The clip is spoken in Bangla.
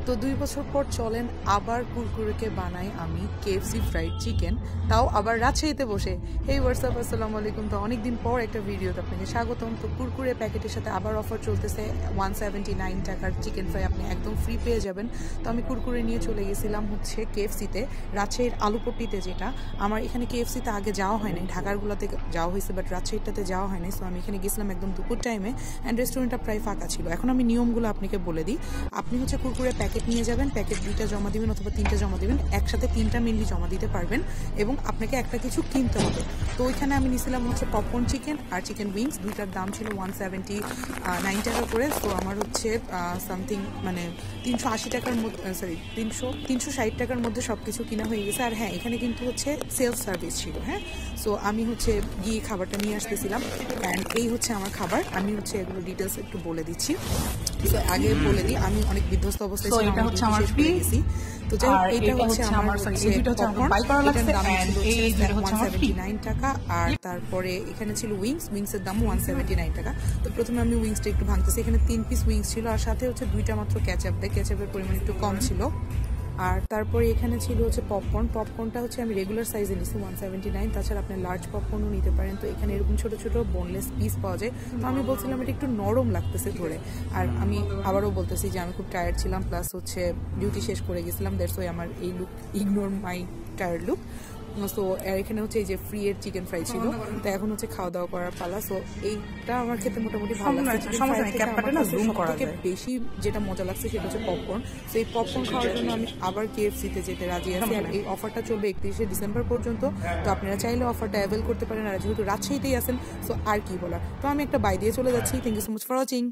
তো 2 বছর পর চলেন আবার কুরকুরেকে বানাই আমি KFC ফ্রাইড চিকেন, তাও আবার রাজশাহীতে বসে। হেই হোয়াটসঅ্যাপ, আসসালামু আলাইকুম। তো অনেকদিন পর একটা ভিডিওতে আপনাকে স্বাগতম। তো কুরকুরে প্যাকেটের সাথে আবার অফার চলতেছে, 179 টাকার চিকেন ফ্রাই আপনি একদম ফ্রি পেয়ে যাবেন। তো আমি কুরকুরে নিয়ে চলে গেছিলাম হচ্ছে KFC-তে, রাজশাহীর আলুপট্টিতে। যেটা আমার এখানে KFC-তে আগে যাওয়া হয় নাই, ঢাকারগুলোতে যাওয়া হয়েছে বাট রাজশাহীটাতে যাওয়া হয় নাই। সো আমি এখানে গেছিলাম একদম দুপুর টাইমে, অ্যান্ড রেস্টুরেন্টটা প্রায় ফাঁকা ছিল। এখন আমি নিয়মগুলো আপনাকে বলে দিই। আপনি হচ্ছে কুরকুরে প্যাকেট নিয়ে যাবেন, প্যাকেট 2টা জমা দিবেন অথবা 3টা জমা দিবেন, একসাথে 3টা মেনলি জমা দিতে পারবেন এবং আপনাকে একটা কিছু কিনতে হবে। তো ওইখানে আমি নিয়েছিলাম হচ্ছে পপকর্ন চিকেন আর চিকেন উইংস, দুইটার দাম ছিল 179 টাকা করে। তো আমার হচ্ছে সামথিং মানে 380 টাকার মধ্যে, সরি 360 টাকার মধ্যে সব কিছু কিনা হয়ে গেছে। আর হ্যাঁ, এখানে কিন্তু হচ্ছে সেলফ সার্ভিস ছিল। হ্যাঁ, সো আমি হচ্ছে গিয়ে খাবারটা নিয়ে আসতেছিলাম, অ্যান্ড এই হচ্ছে আমার খাবার। আমি হচ্ছে এগুলো ডিটেলস একটু বলে দিচ্ছি। তো আগে বলে দিই, আমি অনেক বিধ্বস্ত অবস্থায় ছিলাম, এটা হচ্ছে আমার ফ্রি। তো যাই হোক, এটা হচ্ছে আমার দাম 179 টাকা। আর তারপরে এখানে ছিল উইংসের দাম 179 টাকা। তো প্রথমে আমি উইংসটা একটু ভাঙতেছি। এখানে 3 পিস উইংস ছিল আর সাথে হচ্ছে 2টা মাত্র ক্যাচআপ দেয়, ক্যাচআপের পরিমাণ একটু কম ছিল। আর তারপরে এখানে ছিল হচ্ছে পপকর্নটা হচ্ছে আমি রেগুলার সাইজে নিচ্ছি 179। তাছাড়া আপনি লার্জ পপকর্নও নিতে পারেন। তো এখানে এরকম ছোট ছোট বোনলেস পিস পাওয়া যায়। তো আমি বলছিলাম এটা একটু নরম লাগতেছে ধরে। আর আমি আবারও বলতেছি যে আমি খুব টায়ার্ড ছিলাম, প্লাস হচ্ছে ডিউটি শেষ করে গেছিলাম, দ্যাটস ওয়াই আমার এই লুক, ইগনোর মাই টায়ার্ড লুক। সো এখানে হচ্ছে এই যে ফ্রি এর চিকেন ফ্রাই ছিল। তো এখন হচ্ছে খাওয়া দাওয়া করার পালা। সো এইটা আমার খেতে মোটামুটি ভালো লাগছে। বেশি যেটা মজা লাগছে সেটা হচ্ছে পপকর্ন। তো এই পপকর্ন খাওয়ার জন্য আমি আবার KFC-তে যেতে রাজি আছি। আর এই অফারটা চলবে 31শে ডিসেম্বর পর্যন্ত। তো আপনারা চাইলে অফারটা অ্যাভেল করতে পারেন। আর যেহেতু রাজশাহীতেই আছেন, সো আর কি বলার। তো আমি একটা বাই দিয়ে চলে যাচ্ছি। Thank you so much for watching.